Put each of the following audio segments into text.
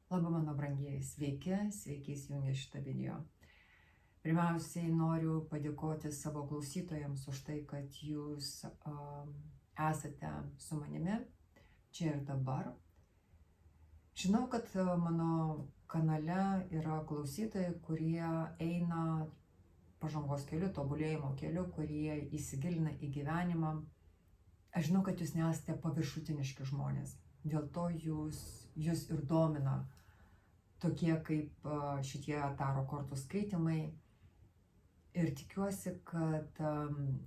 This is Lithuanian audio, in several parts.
Labą mano brangieji, sveiki įsijungę šitą video. Pirmiausiai noriu padėkoti savo klausytojams už tai, kad jūs esate su manimi čia ir dabar. Žinau, kad mano kanale yra klausytojai, kurie eina pažangos keliu, tobulėjimo keliu, kurie įsigilina į gyvenimą. Aš žinau, kad jūs nesate paviršutiniški žmonės, dėl to jūs ir domina tokie kaip šitie taro kortų skaitimai. Ir tikiuosi, kad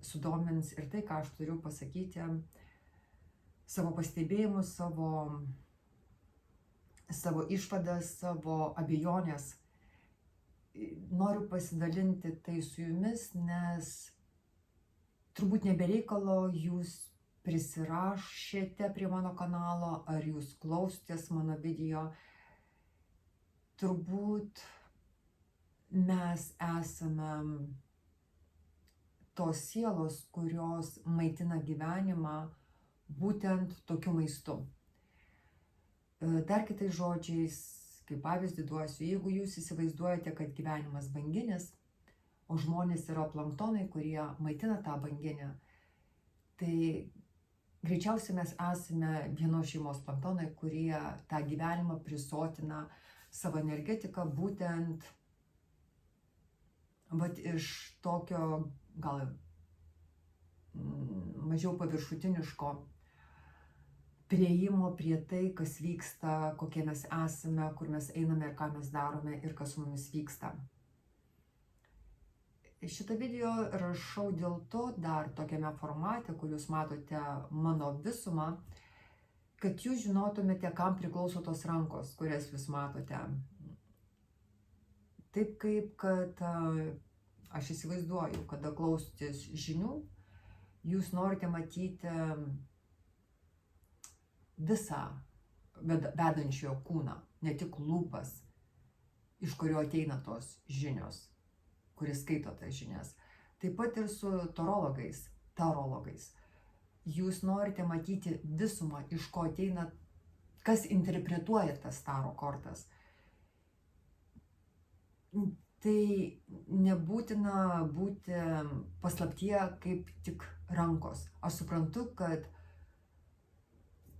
sudomins ir tai, ką aš turiu pasakyti, savo pastebėjimus, savo išvadas, savo abejonės. Noriu pasidalinti tai su jumis, nes turbūt nebereikalo jūs prisirašėte prie mano kanalo, ar jūs klausotės mano video. Turbūt mes esame tos sielos, kurios maitina gyvenimą būtent tokiu maistu. Dar kitais žodžiais, kaip pavyzdį duosiu, jeigu jūs įsivaizduojate, kad gyvenimas banginis, o žmonės yra planktonai, kurie maitina tą banginę, tai greičiausiai mes esame vienos šeimos planktonai, kurie tą gyvenimą prisotina savo energetiką būtent iš tokio gal mažiau paviršutiniško priėjimo prie tai, kas vyksta, kokie mes esame, kur mes einame ir ką mes darome ir kas su mumis vyksta. Šitą video rašau dėl to dar tokiame formate, kur jūs matote mano visumą, kad jūs žinotumėte, kam priklauso tos rankos, kurias jūs matote. Taip kaip, kad aš įsivaizduoju, kada klausotės žinių, jūs norite matyti visą vedančiojo kūną, ne tik lūpas, iš kurio ateina tos žinios, kuris skaito tas žinias. Taip pat ir su tarologais. Jūs norite matyti visumą, iš ko ateina, kas interpretuoja tas taro kortas. Tai nebūtina būti paslaptyje kaip tik rankos. Aš suprantu, kad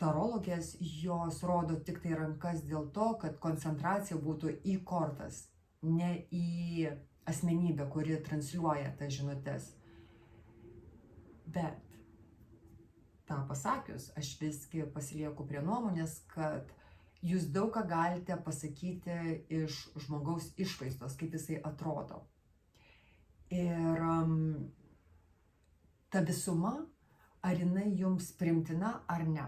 tarologės jos rodo tik tai rankas dėl to, kad koncentracija būtų į kortas, ne į asmenybę, kuri transliuoja tas žinutes. Bet tą pasakius, aš visgi pasilieku prie nuomonės, kad jūs daug ką galite pasakyti iš žmogaus išvaizdos, kaip jisai atrodo. Ir ta visuma, ar jinai jums primtina ar ne.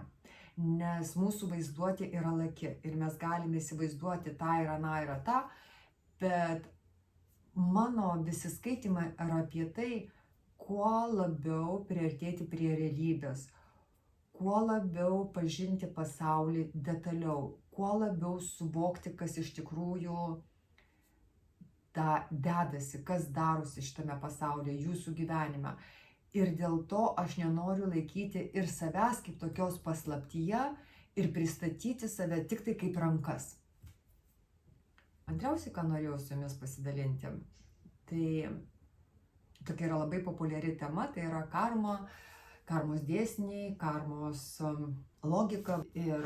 Nes mūsų vaizduotė yra laki ir mes galime įsivaizduoti tą ir aną ir tą, bet mano visi skaitimai yra apie tai, kuo labiau priartėti prie realybės, kuo labiau pažinti pasaulį detaliau, kuo labiau suvokti, kas iš tikrųjų dedasi, kas darosi šitame pasaulyje, jūsų gyvenime. Ir dėl to aš nenoriu laikyti ir savęs kaip tokios paslaptyje ir pristatyti save tik tai kaip rankas. Antriausiai, ką norėjau su jumis pasidalinti, tai tokia yra labai populiari tema, tai yra karma, karmos dėsniai, karmos logika. Ir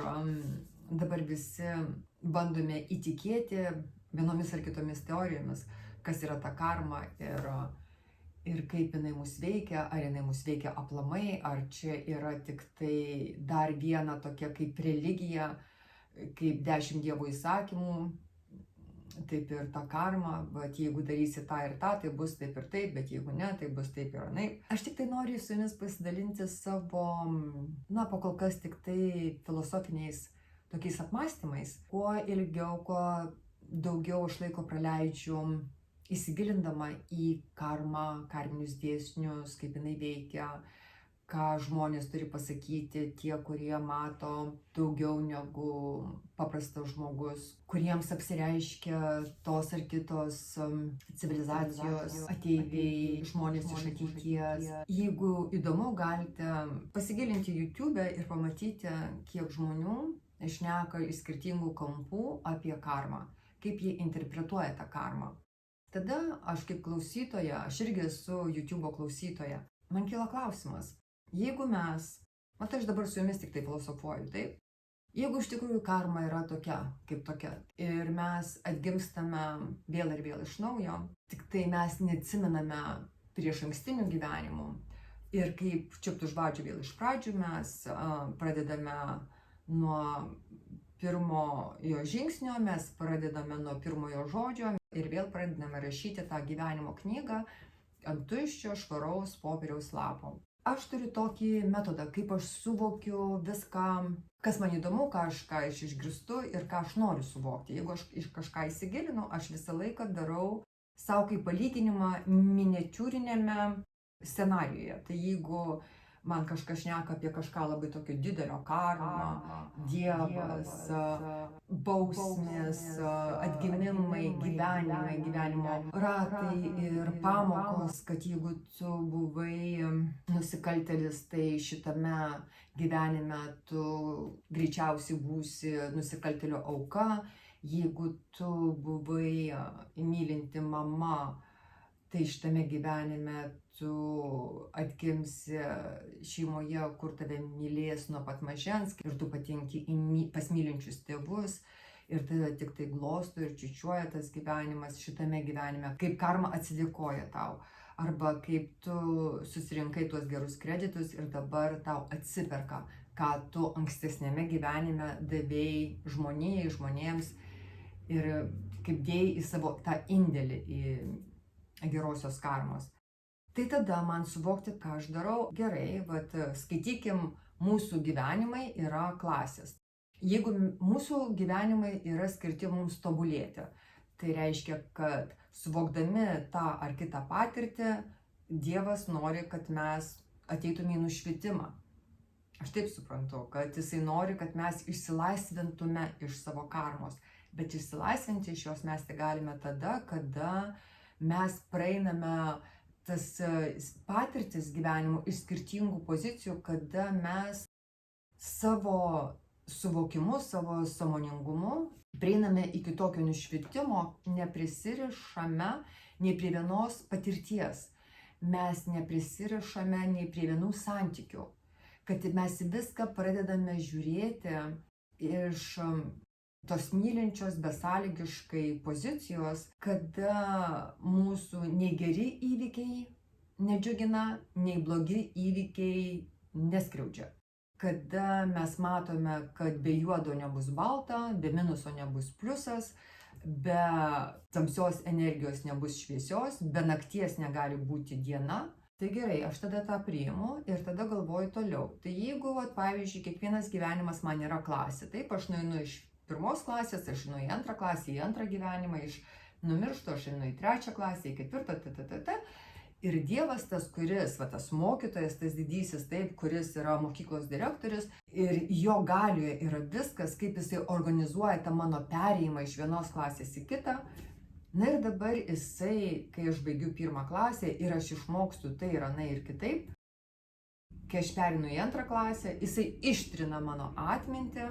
dabar visi bandome įtikėti vienomis ar kitomis teorijomis, kas yra ta karma ir kaip jinai mus veikia, ar jinai mus veikia aplamai, ar čia yra tik tai dar viena tokia kaip religija, kaip 10 Dievo įsakymų. Taip ir ta karma, bet jeigu darysi tą ir tą, tai bus taip ir taip, bet jeigu ne, tai bus taip ir anaip. Aš tik tai noriu su jumis pasidalinti savo, pakol kas tik tai filosofiniais tokiais apmąstymais. Kuo ilgiau, kuo daugiau aš laiko praleidžiu įsigilindama į karmą, karminius dėsnius, kaip jinai veikia, ką žmonės turi pasakyti, tie, kurie mato daugiau negu paprastas žmogus, kuriems apsireiškia tos ar kitos civilizacijos ateiviai, žmonės iš ateities. Jeigu įdomu, galite pasigilinti YouTube ir pamatyti, kiek žmonių šneka iš skirtingų kampų apie karmą, kaip jie interpretuoja tą karmą. Tada aš kaip klausytoja, aš irgi esu YouTube klausytoja, man kyla klausimas, jeigu mes, aš dabar su jumis tik tai filosofuoju, taip? Jeigu iš tikrųjų karma yra tokia, kaip tokia, ir mes atgimstame vėl ir vėl iš naujo, tik tai mes neatsimename prieš ankstinių gyvenimų, ir kaip čiupt už vadžių vėl iš pradžių mes pradedame nuo pirmojo žingsnio, mes pradedame nuo pirmojo žodžio ir vėl pradedame rašyti tą gyvenimo knygą ant tuščio švaraus popieriaus lapo. Aš turiu tokį metodą, kaip aš suvokiu viską, kas man įdomu, ką aš išgirstu ir ką aš noriu suvokti. Jeigu aš kažką įsigilinu, aš visą laiką darau savo kaip palyginimą miniatiūrinėme scenarijoje. Tai jeigu man kažkas šneka apie kažką labai tokio didelio, karmą, dievas, bausmės, atgimimai, gyvenimo ratai ir pamokos, kad jeigu tu buvai nusikaltėlis, tai šitame gyvenime tu greičiausiai būsi nusikaltėlio auka, jeigu tu buvai mylinti mama, tai šitame gyvenime tu atgimsi šeimoje, kur tave mylės nuo pat mažens ir tu patenki pas mylinčius tėvus ir tada tik tai glosto ir čiūčiuoja tas gyvenimas šitame gyvenime, kaip karma atsidėkoja tau. Arba kaip tu susirinkai tuos gerus kreditus ir dabar tau atsiperka, ką tu ankstesnėme gyvenime davėjai žmonėms ir kaip dėjai į savo tą indėlį į gerosios karmos. Tai tada man suvokti, ką aš darau. Gerai, skaitykim, mūsų gyvenimai yra klasės. Jeigu mūsų gyvenimai yra skirti mums tobulėti, tai reiškia, kad suvokdami tą ar kitą patirtį, Dievas nori, kad mes ateitume į nušvitimą. Aš taip suprantu, kad jisai nori, kad mes išsilaisvintume iš savo karmos. Bet išsilaisvinti iš jos mes tai galime tada, kada mes praeiname tas patirtis gyvenimo iš skirtingų pozicijų, kada mes savo suvokimu, savo sąmoningumu prieiname iki tokio nušvitimo, neprisirišame nei prie vienos patirties, mes neprisirišame nei prie vienų santykių, kad mes viską pradedame žiūrėti iš tos mylinčios besąlygiškai pozicijos, kada mūsų nei geri įvykiai nedžiugina, nei blogi įvykiai neskriaudžia. Kada mes matome, kad be juodo nebus balta, be minuso nebus pliusas, be tamsios energijos nebus šviesios, be nakties negali būti diena. Tai gerai, aš tada tą priimu ir tada galvoju toliau. Tai jeigu, pavyzdžiui, kiekvienas gyvenimas man yra klasė, taip, aš nueinu iš pirmos klasės, aš einu į antrą klasę, į antrą gyvenimą, iš numirštu, aš einu į trečią klasę, į ketvirtą, ir Dievas tas, kuris, tas mokytojas, tas didysis, taip, kuris yra mokyklos direktorius, ir jo galioje yra viskas, kaip jisai organizuoja tą mano perėjimą iš vienos klasės į kitą. Na ir dabar jisai, kai aš baigiu pirmą klasę ir aš išmokstu tai ir anai ir kitaip, kai aš perinu į antrą klasę, jisai ištrina mano atmintį,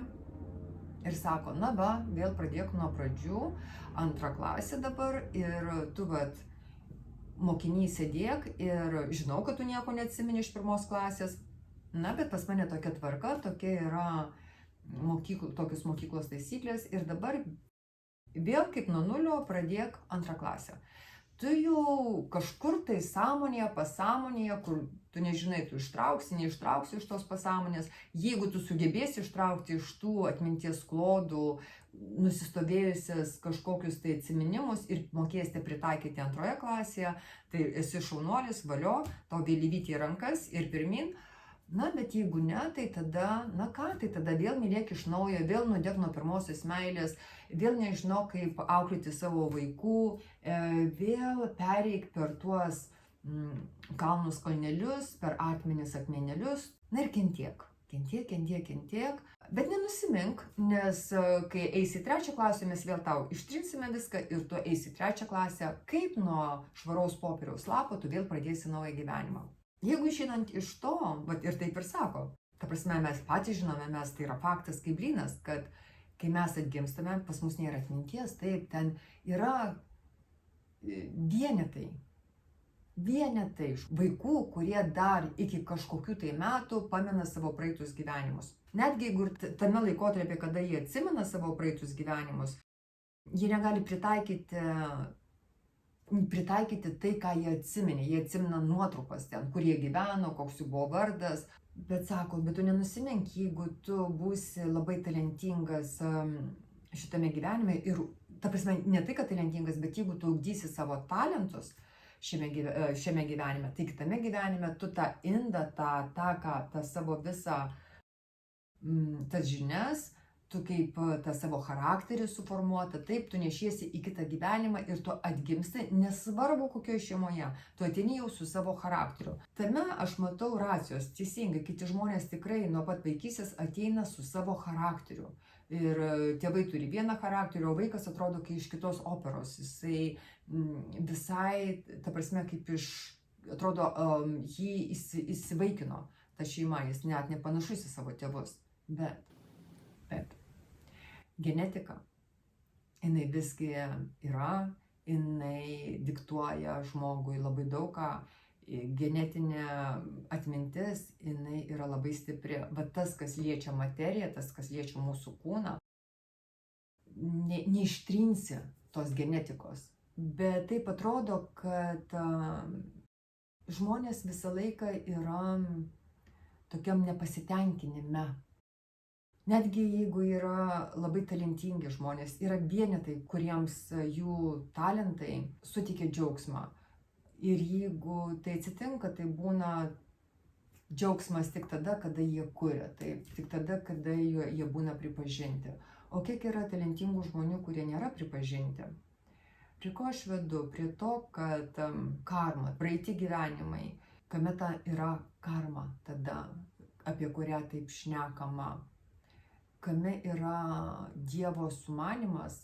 ir sako, na va, vėl pradėk nuo pradžių, antrą klasę dabar ir tu mokinys sėdėk ir žinau, kad tu nieko neatsimeni iš pirmos klasės. Na, bet pas mane tokia tvarka, tokia yra tokios mokyklos taisyklės ir dabar vėl kaip nuo nulio pradėk antrą klasę. Tu jau kažkur tai sąmonėje, pasąmonėje, kur tu nežinai, tu neištrauksi iš tos pasąmonės. Jeigu tu sugebėsi ištraukti iš tų atminties klodų nusistovėjusias kažkokius tai atsiminimus ir mokėsite pritaikyti antroje klasėje, tai esi šaunuolis, valio, tau vėlyvyti į rankas ir pirmin. Na, bet jeigu ne, tai tada, tai tada vėl mylėk iš naujo, vėl nudėk nuo pirmosios meilės, vėl nežinau, kaip auklėti savo vaikų, vėl pereik per tuos kalnus kalnelius, per akmenelius, na ir kentiek, bet nenusimink, nes kai eisi į trečią klasę, mes vėl tau ištrinsime viską ir tu eisi į trečią klasę, kaip nuo švaraus popieriaus lapo, tu vėl pradėsi naują gyvenimą. Jeigu išeinant iš to, ir taip ir sako, Ta prasme, mes patys žinome, tai yra faktas kaip blynas, kad kai mes atgimstame, pas mus nėra atminties, taip, ten yra vienetai vaikų, kurie dar iki kažkokių tai metų pamena savo praeitus gyvenimus. Netgi jeigu tame laikotarpyje, kada jie atsimena savo praeitus gyvenimus, jie negali pritaikyti tai, ką jie atsiminė. Jie atsimena nuotrupas ten, kur jie gyveno, koks jų buvo vardas. Bet sako, bet tu nenusimink, jeigu tu būsi labai talentingas šitame gyvenime ir, ta prasme, ne tai, kad talentingas, bet jeigu tu ugdysi savo talentus šiame gyvenime, tai kitame gyvenime tu tą indą, tą savo visą, tas žinias, tu kaip tą savo charakterį suformuotą, taip, tu nešiesi į kitą gyvenimą ir tu atgimsti, nesvarbu kokioje šeimoje, tu ateini jau su savo charakteriu. Tame aš matau racijos, teisingai, kiti žmonės tikrai nuo pat vaikystės ateina su savo charakteriu. Ir tėvai turi vieną charakterį, o vaikas atrodo kaip iš kitos operos. Jisai visai, ta prasme, kaip atrodo, jį įsivaikino ta šeima, jis net nepanašus į savo tėvus. Bet genetika, jinai visgi yra, jinai diktuoja žmogui labai daug ką. Genetinė atmintis, jinai yra labai stipri. Bet tas, kas liečia materiją, tas, kas liečia mūsų kūną, neištrinsi tos genetikos. Bet taip atrodo, kad žmonės visą laiką yra tokiam nepasitenkinime. Netgi jeigu yra labai talentingi žmonės, yra vienetai, kuriems jų talentai suteikia džiaugsmą. Ir jeigu tai atsitinka, tai būna džiaugsmas tik tada, kada jie kuria, taip, tik tada, kada jie būna pripažinti. O kiek yra talentingų žmonių, kurie nėra pripažinti? Prie ko aš vedu? Prie to, kad karma, praeiti gyvenimai, kame ta yra karma tada, apie kurią taip šnekama, kame yra Dievo sumanymas,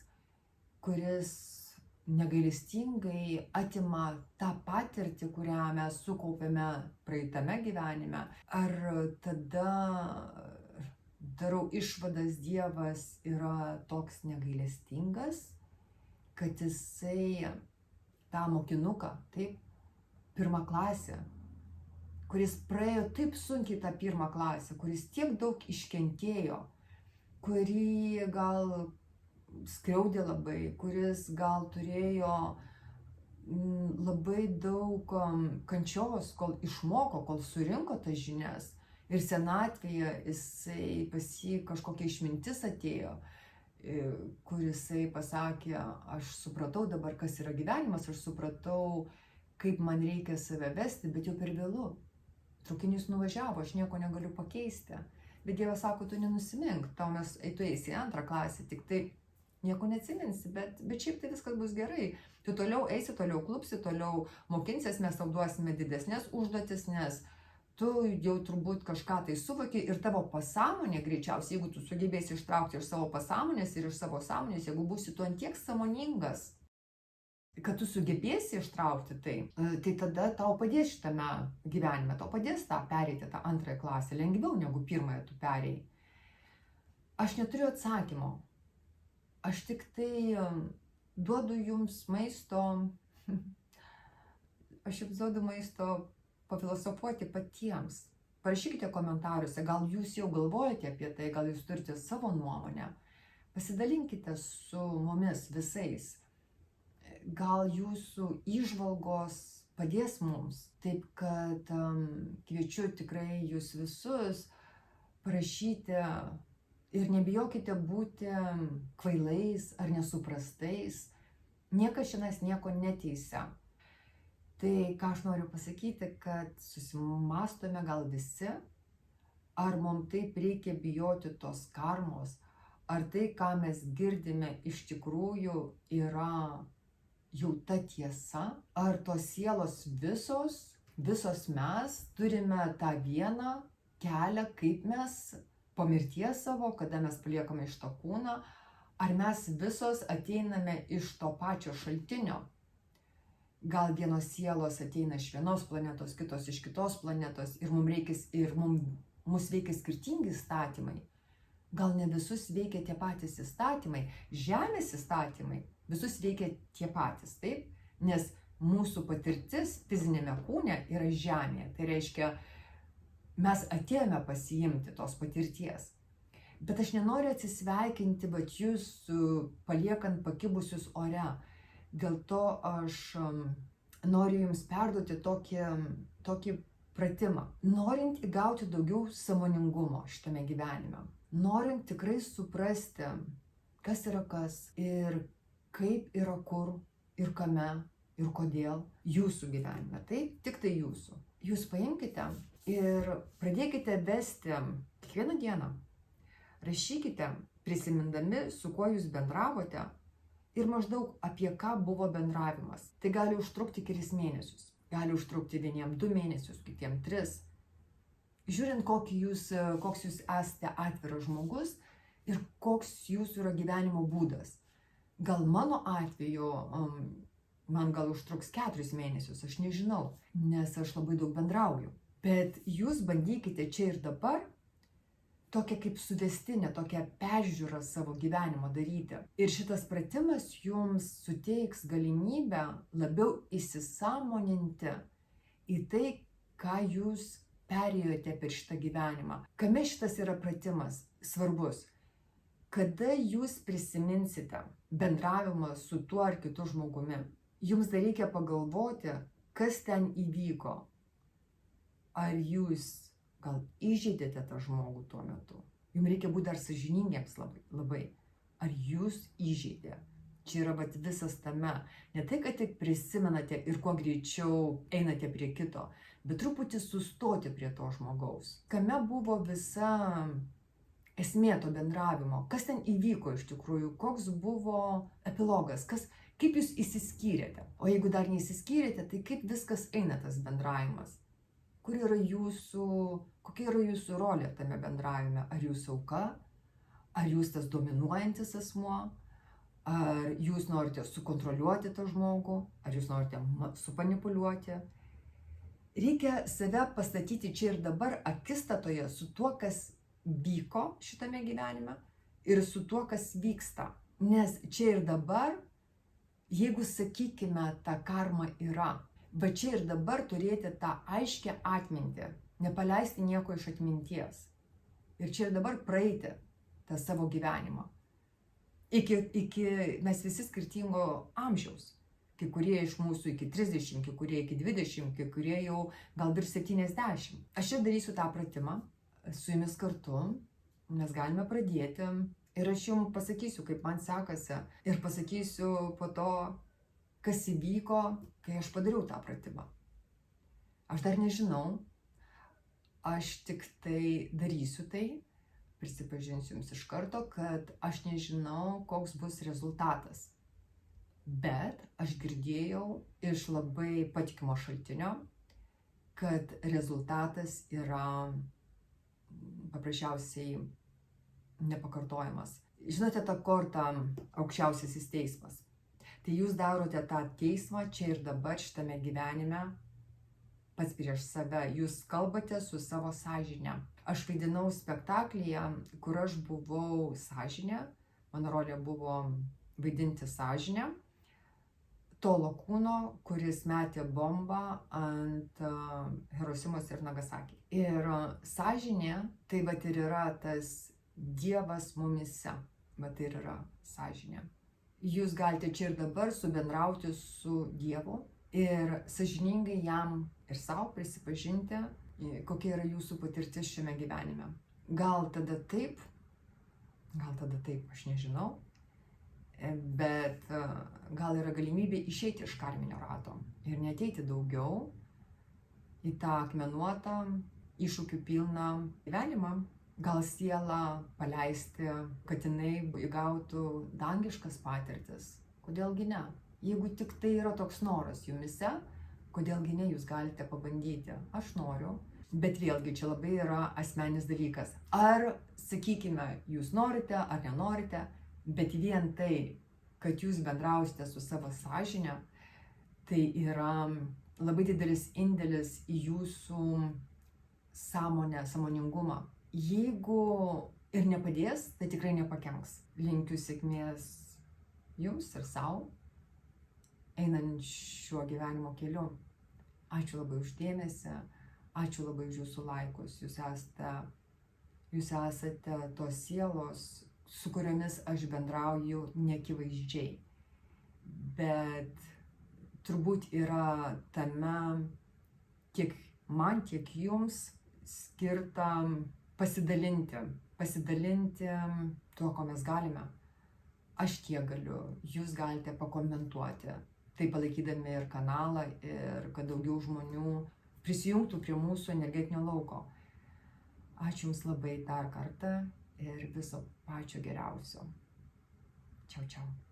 kuris negailestingai atima tą patirtį, kurią mes sukaupėme praeitame gyvenime. Ar tada darau išvadas, Dievas yra toks negailestingas, kad jisai tą mokinuką, taip, pirmą klasę, kuris praėjo taip sunkiai tą pirmą klasę, kuris tiek daug iškentėjo, kurį gal skriaudė labai, kuris gal turėjo labai daug kančios, kol išmoko, kol surinko tas žinias. Ir senatvėje pas jį kažkokia išmintis atėjo, kur jisai pasakė, aš supratau dabar, kas yra gyvenimas, aš supratau, kaip man reikia save vesti, bet jau per vėlu. Traukinys nuvažiavo, aš nieko negaliu pakeisti. Bet Dievas sako, tu nenusimink, tu eisi į antrą klasę, tik tai nieko neatsiminsi, bet šiaip tai viskas bus gerai. Tu toliau eisi, toliau klupsi, toliau mokinsies, mes tau duosime didesnės užduotis, nes tu jau turbūt kažką tai suvoki ir tavo pasąmonė greičiausiai, jeigu tu sugebėsi ištraukti iš savo pasąmonės ir iš savo sąmonės, jeigu būsi tu antiek sąmoningas, kad tu sugebėsi ištraukti tai tada tau padės šitame gyvenime, tau padės tą pereiti, tą antrąją klasę, lengviau negu pirmąją tu perėjai. Aš neturiu atsakymo. Aš tik tai duodu jums maisto, aš jums duodu maisto pafilosofuoti patiems. Parašykite komentaruose, gal jūs jau galvojate apie tai, gal jūs turite savo nuomonę. Pasidalinkite su mumis visais. Gal jūsų įžvalgos padės mums. Taip kad kviečiu tikrai jūs visus parašyti. Ir nebijokite būti kvailais ar nesuprastais. Niekas šiandien nieko neteisia. Tai ką aš noriu pasakyti, kad susimastome gal visi, ar mums taip reikia bijoti tos karmos, ar tai, ką mes girdime iš tikrųjų yra jau ta tiesa, ar tos sielos visos mes turime tą vieną kelią, kaip mes po mirties savo, kada mes paliekame iš to kūną, ar mes visos ateiname iš to pačio šaltinio. Gal vienos sielos ateina iš vienos planetos, kitos iš kitos planetos ir mums reikės ir mums mus veikia skirtingi įstatymai, gal ne visus veikia tie patys įstatymai, žemės įstatymai visus veikia tie patys, taip? Nes mūsų patirtis fizinėme kūne yra žemėje, tai reiškia, mes atėjome pasiimti tos patirties. Bet aš nenoriu atsisveikinti, bet jūs paliekant pakibusius ore. Dėl to aš noriu jums perduoti tokį pratimą. Norint įgauti daugiau sąmoningumo šitame gyvenime, norint tikrai suprasti, kas yra kas ir kaip yra kur ir kame ir kodėl jūsų gyvenime, taip, tik tai jūsų. Jūs paimkite ir pradėkite vesti kiekvieną dieną. Rašykite, prisimindami, su kuo jūs bendravote ir maždaug apie ką buvo bendravimas. Tai gali užtrukti kelis mėnesius, gali užtrukti vieniem 2 mėnesius, kitiem 3. Žiūrint, koks jūs esate atviras žmogus ir koks jūsų yra gyvenimo būdas. Gal mano atveju man gal užtruks 4 mėnesius, aš nežinau, nes aš labai daug bendrauju. Bet jūs bandykite čia ir dabar tokią kaip suvestinę, tokią peržiūrą savo gyvenimo daryti. Ir šitas pratimas jums suteiks galimybę labiau įsisąmoninti į tai, ką jūs perėjote per šitą gyvenimą. Kame šitas yra pratimas svarbus? Kada jūs prisiminsite bendravimą su tuo ar kitu žmogumi, jums dar reikia pagalvoti, kas ten įvyko. Ar jūs gal įžeidėte tą žmogų tuo metu? Jums reikia būti dar sąžiningiems labai. Ar jūs įžeidė? Čia yra visas tame. Ne tai, kad tik prisimenate ir kuo greičiau einate prie kito, bet truputį sustoti prie to žmogaus. Kame buvo visa esmė to bendravimo? Kas ten įvyko iš tikrųjų? Koks buvo epilogas? Kaip jūs išsiskyrėte? O jeigu dar neįsiskyrėte, tai kaip viskas eina tas bendravimas? Kokia yra jūsų rolė tame bendravime? Ar jūs auka? Ar jūs tas dominuojantis asmuo? Ar jūs norite sukontroliuoti tą žmogų? Ar jūs norite supanipuliuoti? Reikia save pastatyti čia ir dabar akistatoje su tuo, kas vyko šitame gyvenime ir su tuo, kas vyksta. Nes čia ir dabar, jeigu sakykime, ta karma yra, bet čia ir dabar turėti tą aiškę atmintį, nepaleisti nieko iš atminties. Ir čia ir dabar praeiti tą savo gyvenimą. Mes visi skirtingo amžiaus. Kai kurie iš mūsų iki 30, kai kurie iki 20, kai kurie jau gal virš 70. Aš čia darysiu tą pratimą su jumis kartu, mes galime pradėti. Ir aš jums pasakysiu, kaip man sekasi. Ir pasakysiu po to, kas įvyko, kai aš padariau tą pratimą. Aš dar nežinau, aš tik tai darysiu tai, prisipažinsiu jums iš karto, kad aš nežinau, koks bus rezultatas. Bet aš girdėjau iš labai patikimo šaltinio, kad rezultatas yra paprasčiausiai nepakartojamas. Žinote tą kortą aukščiausiasis teismas. Tai jūs darote tą teismą čia ir dabar šitame gyvenime pats prieš save. Jūs kalbate su savo sąžine. Aš vaidinau spektaklyje, kur aš buvau sąžinė. Mano rolė buvo vaidinti sąžinę to lakūno, kuris metė bombą ant Hirošimos ir Nagasaki. Ir sąžinė, tai ir yra tas Dievas mumyse. Tai ir yra sąžinė. Jūs galite čia ir dabar subendrauti su Dievu ir sąžiningai jam ir savo prisipažinti, kokia yra jūsų patirtis šiame gyvenime. Gal tada taip, aš nežinau, bet gal yra galimybė išeiti iš karminio rato ir neateiti daugiau į tą akmenuotą, iššūkių pilną gyvenimą. Gal sielą paleisti, kad jinai įgautų dangiškas patirtis. Kodėlgi ne? Jeigu tik tai yra toks noras jumise, kodėlgi ne, jūs galite pabandyti. Aš noriu, bet vėlgi čia labai yra asmeninis dalykas. Ar, sakykime, jūs norite ar nenorite, bet vien tai, kad jūs bendrausite su savo sąžine, tai yra labai didelis indėlis į jūsų sąmonę, sąmoningumą. Jeigu ir nepadės, tai tikrai nepakenks. Linkiu sėkmės jums ir savo, einant šiuo gyvenimo keliu. Ačiū labai už dėmesį, ačiū labai už jūsų laikus. Jūs esate tos sielos, su kuriomis aš bendrauju neakivaizdžiai. Bet turbūt yra tame tiek man, tiek jums skirta pasidalinti tuo, ko mes galime. Aš tiek galiu, jūs galite pakomentuoti, tai palaikydami ir kanalą, ir kad daugiau žmonių prisijungtų prie mūsų energetinio lauko. Ačiū Jums labai dar kartą ir viso pačio geriausio. Čiau, čiau.